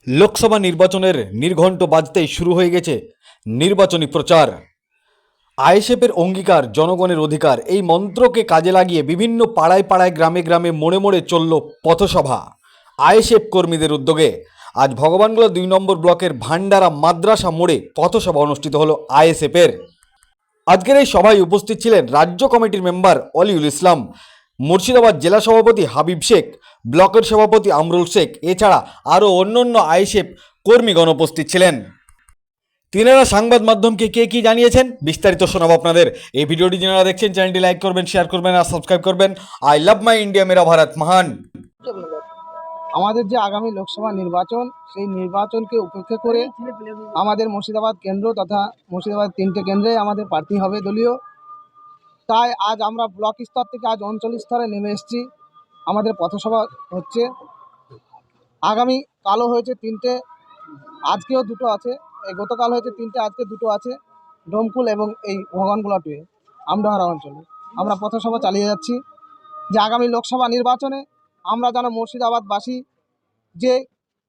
লোকসভা নির্বাচনের নির্ঘণ্ট বাজতেই শুরু হয়ে গেছে নির্বাচনী প্রচার। আইএসএফের অঙ্গীকার জনগণের অধিকার এই মন্ত্রকে কাজে লাগিয়ে বিভিন্ন পাড়ায় পাড়ায় গ্রামে গ্রামে মোড়ে মোড়ে চলল পথসভা। আইএসএফ কর্মীদের উদ্যোগে আজ ভগবানগোলা 2 নম্বর ব্লকের ভান্ডারা মাদ্রাসা মোড়ে পথসভা অনুষ্ঠিত হলো আইএসএফের। আজকের এই সভায় উপস্থিত ছিলেন রাজ্য কমিটির মেম্বার অলিউল ইসলাম, মুর্শিদাবাদ জেলা সভাপতি হাবিব শেখ, ব্লকের সভাপতি আমরুল শেখ, এছাড়া আরও অন্যান্য আইএসএফ কর্মীগণ উপস্থিত ছিলেন। তিনারা সংবাদ মাধ্যমকে কে কি জানিয়েছেন বিস্তারিত শোনাবো আপনাদের। এই ভিডিওটি যারা দেখছেন চ্যানেলটি লাইক করবেন, শেয়ার করবেন আর সাবস্ক্রাইব করবেন। আই লাভ মাই ইন্ডিয়া, মেরা ভারত মহান। আমাদের যে আগামী লোকসভা নির্বাচন, সেই নির্বাচনকে উপেক্ষা করে আমাদের মুর্শিদাবাদ কেন্দ্র তথা মুর্শিদাবাদ 3টে কেন্দ্রে আমাদের প্রার্থী হবে দলীয়। তাই আজ আমরা ব্লক স্তর থেকে আজ অঞ্চল স্তরে নেমে এসেছি। আমাদের পথসভা হচ্ছে আগামী কালও হয়েছে 3টে, আজকেও 2টো আছে। এই গতকাল হয়েছে 3টে, আজকে 2টো আছে, ডোমকুল এবং এই ভগবানগোলা 2 আমডাহারা অঞ্চলে আমরা পথসভা চালিয়ে যাচ্ছি। যে আগামী লোকসভা নির্বাচনে আমরা যেন মুর্শিদাবাদবাসী যে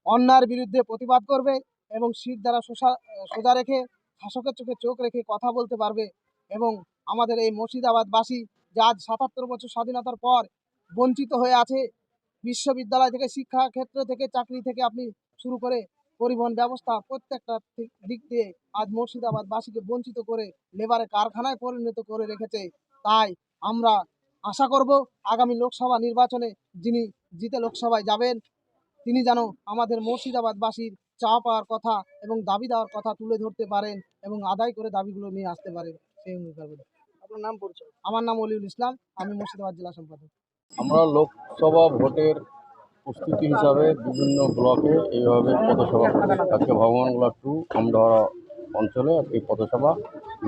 অন্যায়ের বিরুদ্ধে প্রতিবাদ করবে এবং সিট দ্বারা সোজা রেখে শাসকের চোখে চোখ রেখে কথা বলতে পারবে। এবং আমাদের এই মুর্শিদাবাদবাসী যে আজ 77 বছর স্বাধীনতার পর বঞ্চিত হয়ে আছে, বিশ্ববিদ্যালয় থেকে শিক্ষা ক্ষেত্র থেকে চাকরি থেকে আপনি শুরু করে পরিবহন ব্যবস্থা প্রত্যেকটা দিক দিয়ে আজ মুর্শিদাবাদবাসীকে বঞ্চিত করে লেবারে কারখানায় পরিণত করে রেখেছে। তাই আমরা আশা করব আগামী লোকসভা নির্বাচনে যিনি জিতে লোকসভায় যাবেন তিনি যেন আমাদের মুর্শিদাবাদবাসীর চাওয়া পাওয়ার কথা এবং দাবি দেওয়ার কথা তুলে ধরতে পারেন এবং আদায় করে দাবিগুলো নিয়ে আসতে পারেন। সেই অঙ্গীকার করি। আপনার নাম পরিচয়? আমার নাম অলিউল ইসলাম, আমি মুর্শিদাবাদ জেলা সম্পাদক। আমরা লোকসভা ভোটের প্রস্তুতি হিসাবে বিভিন্ন ব্লকে এইভাবে পথসভা করি। আজকে ভগবানগোলা 2 আমডাহারা অঞ্চলে এই পথসভা,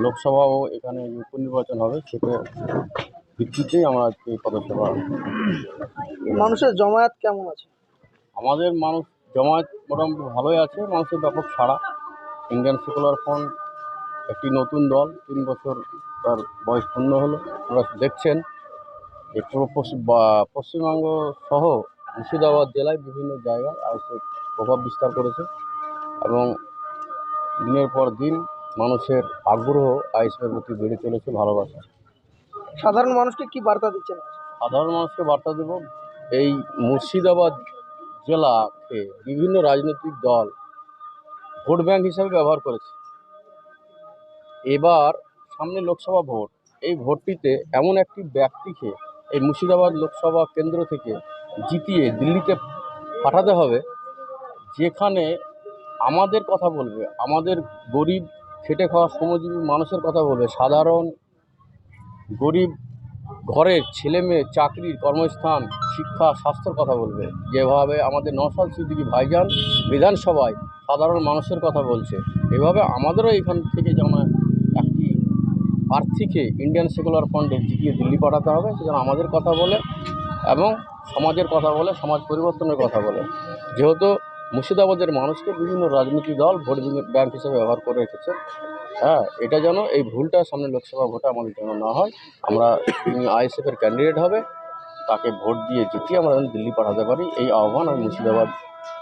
লোকসভাও এখানে উপনির্বাচন হবে, সেটা ভিত্তিতেই আমরা আজকে এই পথসভা। মানুষের জমায়েত কেমন আছে? আমাদের মানুষ জমায়েত মোটামুটি ভালোই আছে, মানুষের ব্যাপক সাড়া। ইন্ডিয়ান সেকুলার ফ্রন্ট একটি নতুন দল, 3 বছর তার বয়স পূর্ণ হলো। আপনারা দেখছেন যে পুরো পশ্চিমবঙ্গ সহ মুর্শিদাবাদ জেলায় বিভিন্ন জায়গায় আইএসএফ প্রভাব বিস্তার করেছে এবং দিনের পর দিন মানুষের আগ্রহ আইএসএফের প্রতি বেড়ে চলেছে, ভালোবাসা। সাধারণ মানুষকে কি বার্তা দিচ্ছেন? সাধারণ মানুষকে বার্তা দেব, এই মুর্শিদাবাদ জেলাকে বিভিন্ন রাজনৈতিক দল ভোট ব্যাংক হিসাবে ব্যবহার করেছে। এবার সামনে লোকসভা ভোট, এই ভোটটিতে এমন একটি ব্যক্তিকে এই মুর্শিদাবাদ লোকসভা কেন্দ্র থেকে জিতিয়ে দিল্লিতে পাঠাতে হবে, যেখানে আমাদের কথা বলবে, আমাদের গরিব খেটে খাওয়া শ্রমজীবী মানুষের কথা বলবে, সাধারণ গরিব ঘরের ছেলে মেয়ে চাকরির কর্মস্থান, শিক্ষা, স্বাস্থ্যের কথা বলবে। যেভাবে আমাদের নওশাদ সিদ্দিকী ভাইজান বিধানসভায় সাধারণ মানুষের কথা বলছে, এভাবে আমাদেরও এখান থেকে যেন একটি প্রার্থীকে ইন্ডিয়ান সেকুলার ফ্রন্টে জিতিয়ে দিল্লি পাঠাতে হবে, সেজন্য আমাদের কথা বলে এবং সমাজের কথা বলে, সমাজ পরিবর্তনের কথা বলে। যেহেতু মুর্শিদাবাদের মানুষকে বিভিন্ন রাজনৈতিক দল ভোট ব্যাংক হিসেবে ব্যবহার করে রেখেছে, এটা যেন এই ভুলটা সামনে লোকসভা ভোটে আমাদের যেন না হয়। আমরা যিনি আইএসএফের ক্যান্ডিডেট হবে তাকে ভোট দিয়ে জিতিয়ে আমরা যেন দিল্লি পাঠাতে পারি, এই আহ্বান আমি মুর্শিদাবাদ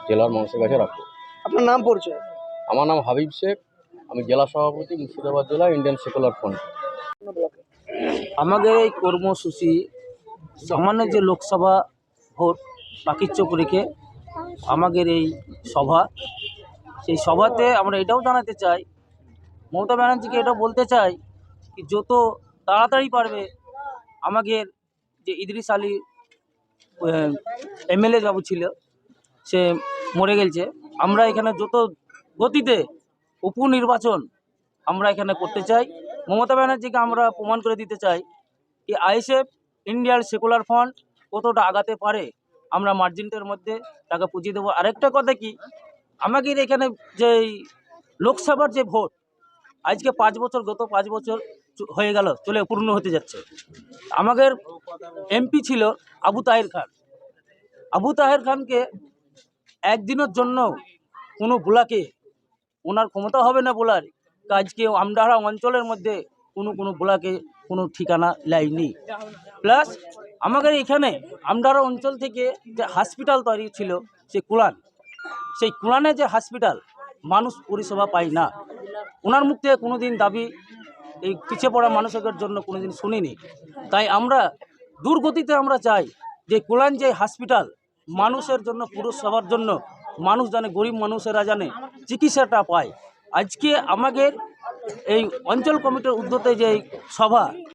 জেলার মানুষের কাছে রাখবো। আপনার নাম পরিচয়? আমার নাম হাবিব শেখ, আমি জেলা সভাপতি মুর্শিদাবাদ জেলা ইন্ডিয়ান সেকুলার ফ্রন্ট। আমাদের এই কর্মসূচি সামান্য যে লোকসভা ভোট বাকি চোখ রেখে আমাদের এই সভা, সেই সভাতে আমরা এটাও জানাতে চাই, মমতা ব্যানার্জিকে এটাও বলতে চাই কি যত তাড়াতাড়ি পারবে আমাদের যে ইদ্রিস আলী এমএলএ বাবু ছিল, সে মরে গেছে, আমরা এখানে যত গতিতে উপনির্বাচন আমরা এখানে করতে চাই। মমতা ব্যানার্জিকে আমরা প্রমাণ করে দিতে চাই কি আইএসএফ ইন্ডিয়ার সেকুলার ফ্রন্ট কতটা আগাতে পারে, আমরা মার্জিনটার মধ্যে তাকে পুঁজিয়ে দেবো। আরেকটা কথা কি, আমাদের এখানে যে লোকসভার যে ভোট আজকে 5 বছর, গত 5 বছর হয়ে গেল, চলে পূর্ণ হতে যাচ্ছে। আমাদের এমপি ছিল আবু তাহের খান। আবু তাহের খানকে একদিনের জন্য কোনো ব্লকে ওনার ক্ষমতা হবে না বলার, আজকে আমডাহারা অঞ্চলের মধ্যে কোনো ব্লকে কোনো ঠিকানা লাইনি। প্লাস আমাদের এখানে আমডাহারা অঞ্চল থেকে যে হসপিটাল তৈরি ছিল, সে কুলান, সেই কুলানে যে হসপিটাল মানুষ পরিষেবা পায় না। ওনার মুখ থেকে কোনো দিন দাবি এই পিছিয়ে পড়া মানুষের জন্য কোনো দিন শুনিনি। তাই আমরা দুর্গতিতে আমরা চাই যে কুলান যে হসপিটাল মানুষের জন্য, পুরুষ সবার জন্য, মানুষ জানে, গরিব মানুষেরা জানে চিকিৎসাটা পায়। আজকে আমাদের এই অঞ্চল কমিটির উদ্যোগে যে সভা,